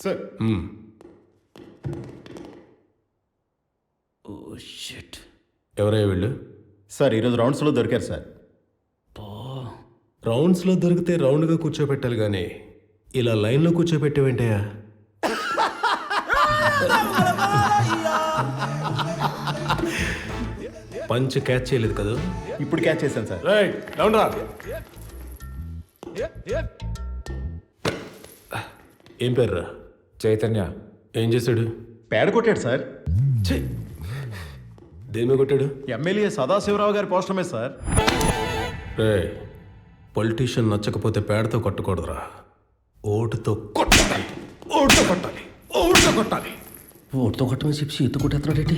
Sir oh shit. ఎవరయ్యా వీళ్ళు? Sir ఈరోజు రౌండ్స్లో దొరికారు సార్. రౌండ్స్లో దొరికితే రౌండ్గా కూర్చోబెట్టాలి కానీ ఇలా లైన్లో కూర్చోబెట్టేవేంటయ్యా? పంచ్ క్యాచ్ చేయలేదు కదా? ఇప్పుడు క్యాచ్ చేశాను సార్. రైట్ డౌన్ రా. ఏం పేర్రా? చైతన్య. ఏం చేశాడు? పేడ కొట్టాడు సార్. దేని కొట్టాడు? ఎమ్మెల్యే సదాశివరావు గారి పోస్టమే సార్. రే, పొలిటీషియన్ నచ్చకపోతే పేడతో కొట్టకూడదురా, ఓటుతో కొట్టాలి. ఓటుతో కొట్టాలి. ఓటుతో కొట్టాలి. ఓటుతో కొట్టమని చెప్పి చేతి కొట్టేస్తున్నాడు ఏంటి?